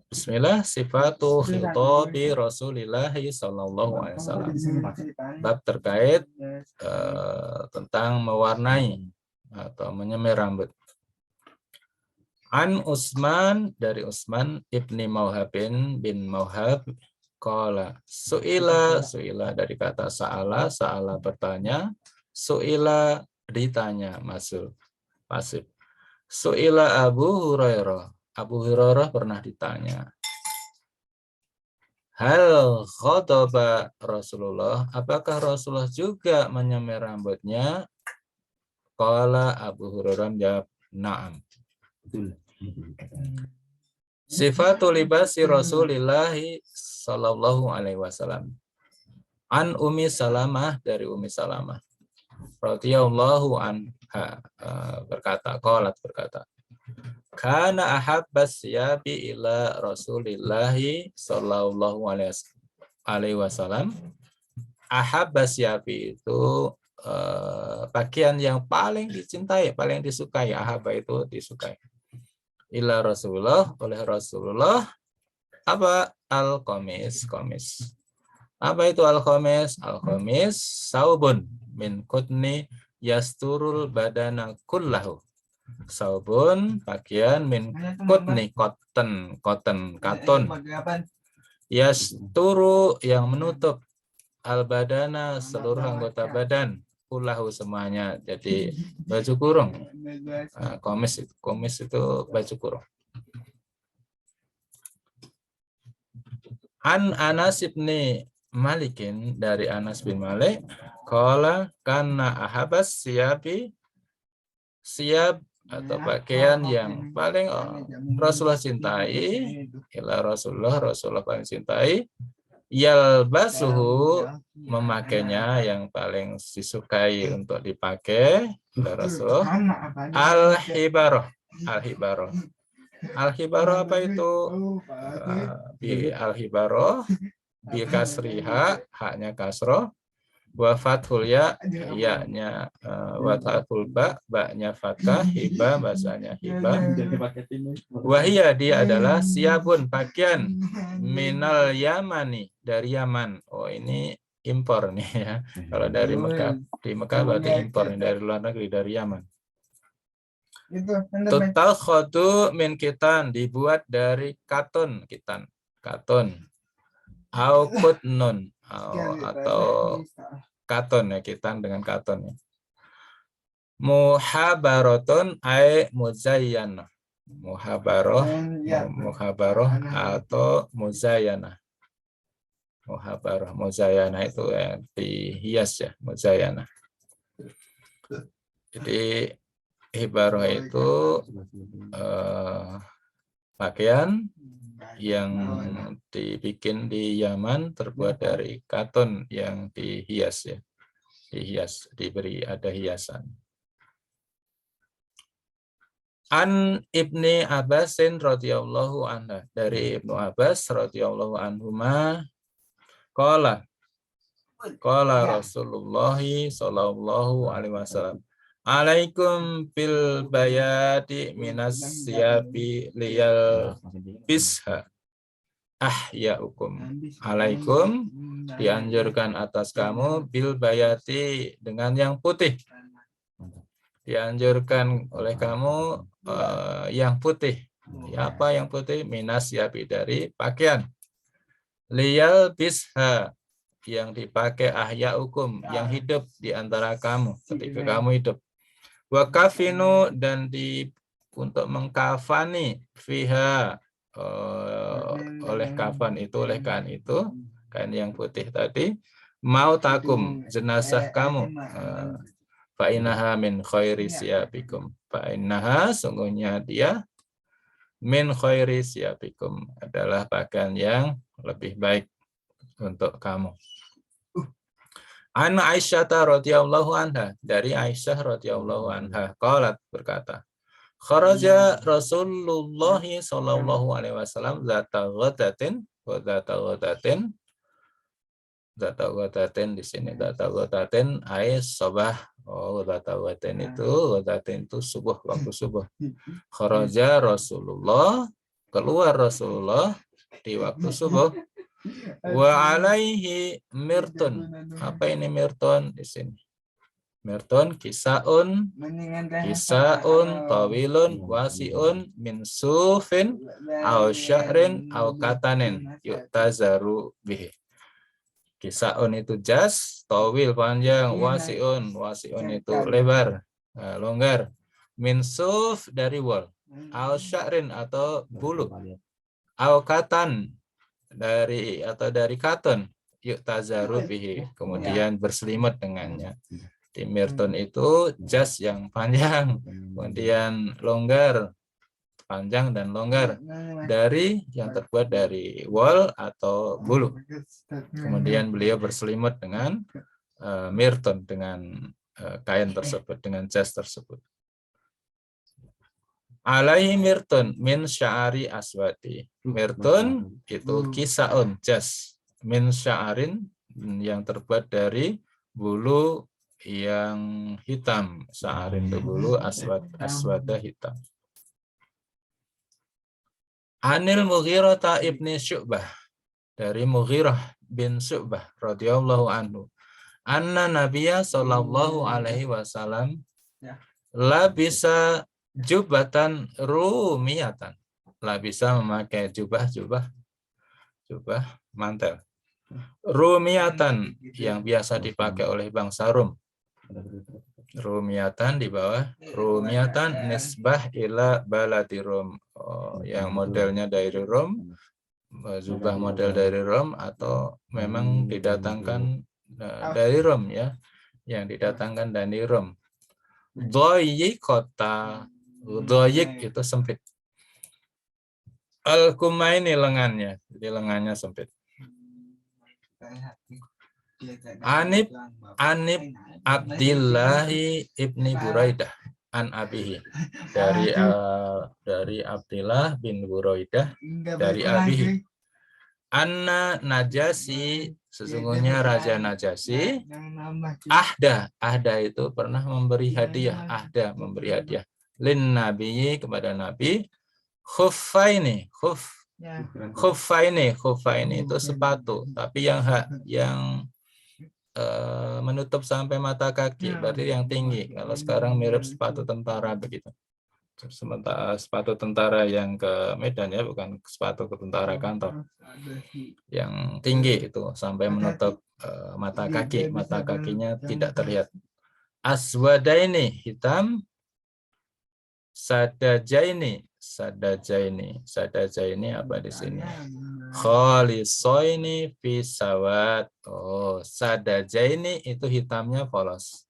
Bismillah, sifatu khitabi Rasulillah sallallahu alaihi wasallam. Bab terkait tentang mewarnai atau menyemir rambut. An Utsman, dari Utsman ibni Mauhabin bin Mauhab, qala suila dari kata sa'ala bertanya, suila ditanya, masuk pasif. Suila Abu Hurairah pernah ditanya, hal khotaba Rasulullah, apakah Rasulullah juga menyemir rambutnya? Qala Abu Hurairah jawab, na'am. Sifatul libasi Rasulillahi sallallahu alaihi wasallam. An Ummi Salamah, dari Ummi Salamah radhiyallahu anha berkata, qalat berkata, kana ahabbas siyabi ila Rasulillahi sallallahu alaihi wasallam. Ahabbas siyabi itu pakaian yang paling dicintai, paling disukai. Ahabba itu disukai. Ila Rasulullah, oleh Rasulullah, apa? Al-qamis, qamis. Apa itu al-qamis? Al-qamis saubun min qutni yasturul badana kullahu. Saubun, pakaian, min qutni, cotton, katon. Yasturu, yang menutup, al-badana, seluruh anggota badan, kullahu, semuanya. Jadi baju kurung. Komis itu baju kurung. An Anas ibni Malikin, dari Anas bin Malik, qala kana ahabas siyabi, siap atau pakaian yang paling Rasulullah cintai, ila Rasulullah paling cintai, yalbasuhu, memakainya, yang paling disukai untuk dipakai oleh Rasulullah, al-hibaroh. Al-hibaroh apa itu? Bi al-hibaroh bi kasriha, haknya kasroh, wa fathul ya, ya-nya wa fathul ba, ba-nya fathah, hiba, bahasanya hiba. Wahia, dia adalah siabun, pakaian, minal Yamani, dari Yaman. Oh, ini impor nih ya. Kalau dari Mekah, di Mekah berarti impor nih, dari luar negeri, dari Yaman. Total khotu min kitan, dibuat dari katon, katon. Au kutnun, atau katon ya, kitan dengan katon ya. Muhabaratun ay muzayyanah. Muhabaroh atau muzayyana. Muhabaroh, muzayyana itu yang dihias ya, muzayyana. Jadi hibaroh itu pakaian yang dibikin di Yaman, terbuat dari katon yang dihias ya, diberi ada hiasan. An Ibni Abbasin radhiyallahu anhu, dari Ibnu Abbas radhiyallahu anhuma, qala Rasulullah sallallahu alaihi wasallam, alaikum bil bayati minas siyabi liyal bisha ahyaukum. Alaikum, dianjurkan atas kamu, bil bayati, dengan yang putih. Dianjurkan oleh kamu yang putih. Ya, apa yang putih? Minas siyabi, dari pakaian. Liyal bisha, yang dipakai ahyaukum, yang hidup di antara kamu ketika kamu hidup. Wa kafinu, dan untuk mengkafani, fiha, oleh kafan itu, oleh kain itu, kain yang putih tadi, mau takum, jenazah kamu. Fa innaha min khairi siyabikum. Fa innaha, sungguhnya dia, min khairi siyabikum, adalah pakaian yang lebih baik untuk kamu. An Aisyah radhiyallahu anha, dari Aisyah radhiyallahu anha, qalat, berkata, kharaja Rasulullah sallallahu alaihi wasallam zata ghadatin, wa zata ghadatin di sini, zata ghadatin ay sabah Oh, ghadatin itu subuh, waktu subuh. Kharaja Rasulullah, keluar Rasulullah di waktu subuh. Wa alaihi mirtun. Apa ini mirtun di sini? Mirtun kisaun tawilun wasiun min sufin au syahrin au katanin yu'tazaru bihi. Kisaun itu jas, tawil panjang, wasiun itu lebar, longgar. Min suf dari wol, au syahrin atau bulu, au katan dari katon, yu'tazaru bihi, kemudian berselimut dengannya. Di mirton itu jas yang panjang, kemudian longgar, panjang dan longgar, dari yang terbuat dari wol atau bulu. Kemudian beliau berselimut dengan mirton, dengan kain tersebut, dengan jas tersebut. Alaihi mirton min sya'ari aswati. Mirton itu kisaun, jas, min sya'arin yang terbuat dari bulu yang hitam. Sya'arin itu bulu, aswada hitam. Anil Mughirah ibni Syu'bah, dari Mughirah bin Syu'bah radhiyallahu anhu, anna Nabiya sallallahu alaihi wasallam la bisa jubatan rumiyatan, la bisa memakai jubah mantel rumiyatan yang biasa dipakai oleh bangsa Rum. Rumiyatan di bawah, rumiyatan nisbah ila baladi Rum, yang modelnya dari Rum, jubah model dari Rom atau memang didatangkan dari Rom, ya, yang didatangkan dari Rom. Doyik kota, doyik itu sempit. Al-kumaini lengannya, jadi lengannya sempit. Anib Abdillahi ibni Buraidah an abihi, dari Abdillah bin Buraidah dari abihi. Anna Najasi, sesungguhnya Raja Najasi, ahda itu pernah memberi hadiah, memberi hadiah lin Nabi, kepada Nabi, khuffaini itu sepatu, tapi yang menutup sampai mata kaki, berarti yang tinggi. Kalau sekarang mirip sepatu tentara begitu. Sementara sepatu tentara yang ke Medan, ya, bukan sepatu ke tentara kantor, yang tinggi itu sampai menutup mata kakinya tidak terlihat. Aswadaini hitam, sadajaini apa di sini? Khalisoini fi sawat. Oh, sadajaini itu hitamnya polos.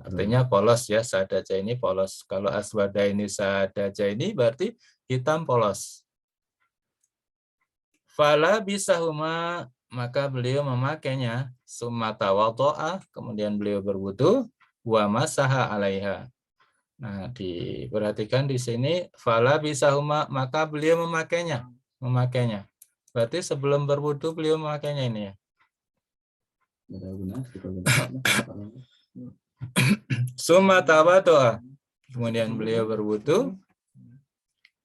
Artinya polos, ya, sadajaini polos. Kalau aswadaini sadajaini berarti hitam polos. Fala bisahuma, maka beliau memakainya, summa tawaddo'a, kemudian beliau berwudu, wa masaha 'alaiha. Nah, diperhatikan di sini, fala bisahuma, maka beliau memakainya. Berarti sebelum berwudu beliau memakainya ini, ya. Summa tawaddo'a, kemudian beliau berwudu,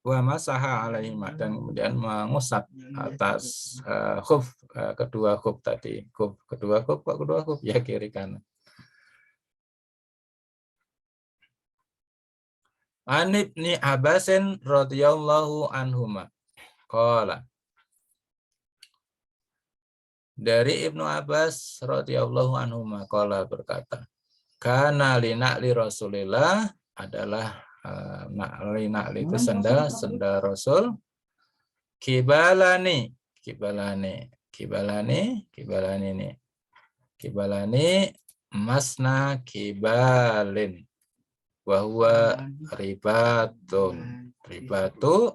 wa masaha 'alaihima, dan kemudian mengusap atas khuf, kedua khuf tadi. Kedua khuf, ya, kiri kanan. An Ibni Abbasin radhiyallahu anhuma qala, dari Ibnu Abbas radhiyallahu anhuma qala, berkata, kana lina'li Rasulillah, adalah na'li itu sendal Rasul, kibalani masna kibalin, wahwa ribatu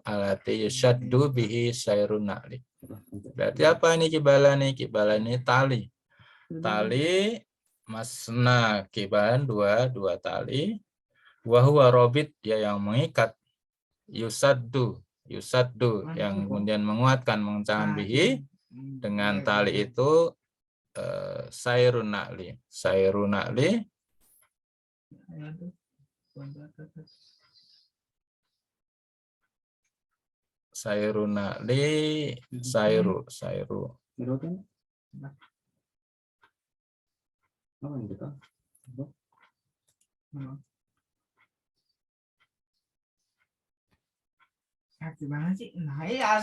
alati yushaddu bihi sayrun na'li. Berarti apa ini kibalani? Kibalani tali masna, kibalan dua tali, wahwa robit, dia yang mengikat, yusaddu yang kemudian menguatkan, mengencangkan bihi, dengan tali itu, sayrun na'li Sayruna li sayru.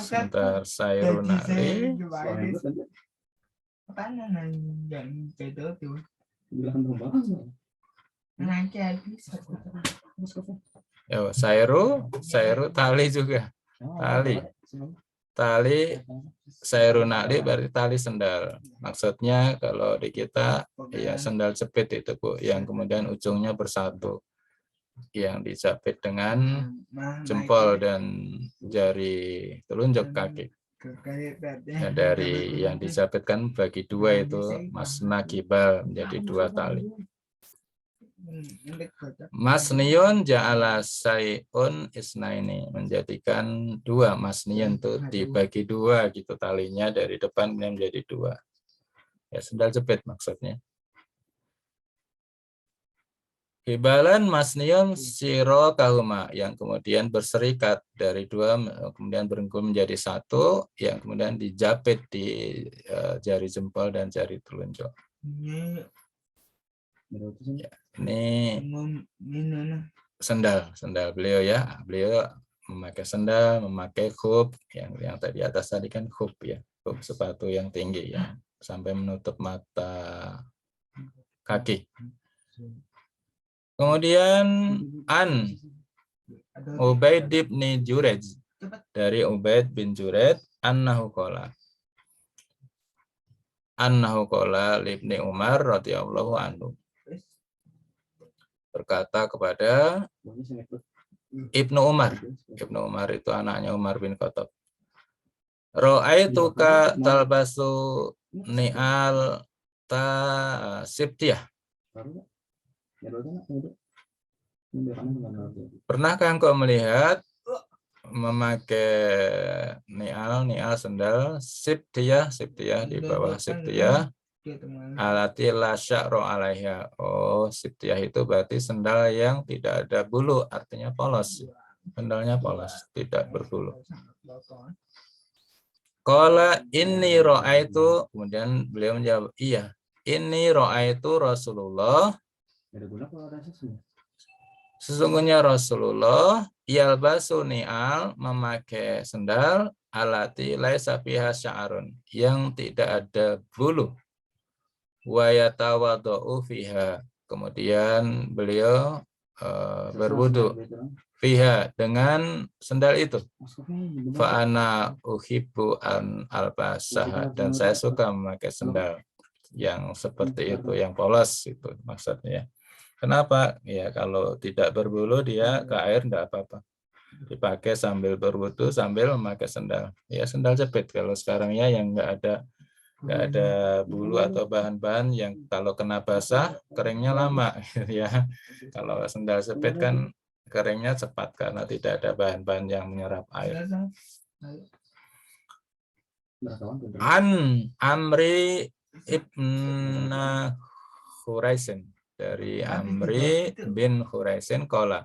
Sebentar, sayruna li. Yo, sayru tali juga. Tali sayruna li berarti tali sendal. Maksudnya kalau di kita ya sendal jepit itu Bu, yang kemudian ujungnya bersatu, yang dijepit dengan jempol dan jari telunjuk kaki. Ya, dari yang dijepitkan bagi dua itu masna kibal, menjadi dua tali. Masniyun ja'ala sayun isnaini, menjadikan dua. Masniyun itu dibagi dua gitu talinya, dari depan menjadi dua. Ya sendal jepit maksudnya. Hibalan masniyun siro kahuma, yang kemudian berserikat dari dua, kemudian berengkum menjadi satu, yang kemudian dijapit di jari jempol dan jari telunjuk. Ya, ini sendal beliau ya. Beliau memakai sendal, memakai khuf, yang tadi atas tadi kan khuf ya, khuf sepatu yang tinggi yang sampai menutup mata kaki. Kemudian an Ubaid bin Jurej, dari Ubaid bin Jurej, annahu qala libni Umar radhiyallahu anhu, berkata kepada Ibnu Umar. Ibnu Umar itu anaknya Umar bin Khattab. Ra'aituka talbasu ni'al ta sibtiyah. Pernahkah engkau melihat memakai ni'al sendal sibtiyah di bawah sibtiyah, alati la sya'ra 'alaiha. Oh, sibtiyah itu berarti sendal yang tidak ada bulu, artinya polos. Sendalnya polos, tidak berbulu. Qala inni ra'aitu, kemudian beliau menjawab, iya, inni ra'aitu Rasulullah, sesungguhnya Rasulullah yalbasu ni'al, memakai sendal alati laisa fiha sya'run, yang tidak ada bulu, wa yatawaddu fiha, kemudian beliau berwudu fiha, dengan sendal itu. Fa ana uhibbu an albasaha, dan saya suka memakai sendal yang seperti itu, yang polos itu maksudnya. Kenapa? Ya kalau tidak berbulu dia ke air enggak apa-apa. Dipakai sambil berwudu sambil memakai sendal. Ya sendal jepit kalau sekarang ya, yang enggak ada bulu atau bahan-bahan yang kalau kena basah keringnya lama ya. Kalau sendal jepit kan keringnya cepat karena tidak ada bahan-bahan yang menyerap air. An Amri ibn Khuraisin, dari Amri bin Khuraisin qala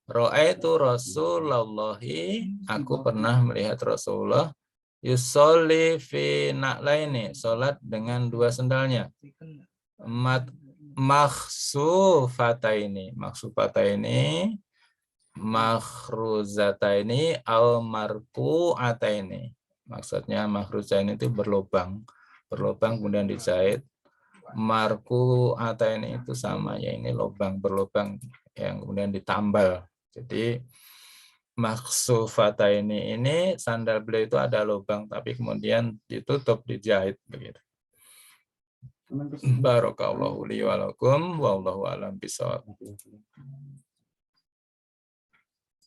ra'aitu Rasulullahi, aku pernah melihat Rasulullah yusolli fi na'laini, salat dengan dua sendalnya, makhsufataini makhruzataini au marku'ataini. Maksudnya makhruzaini itu berlubang kemudian dijahit. Marku'ataini itu sama ya, ini berlubang yang kemudian ditambal. Jadi makhsufataini ini sandal beliau itu ada lubang tapi kemudian ditutup, dijahit begitu. Barakallahu li wa lakum wallahu a'lam bishawab.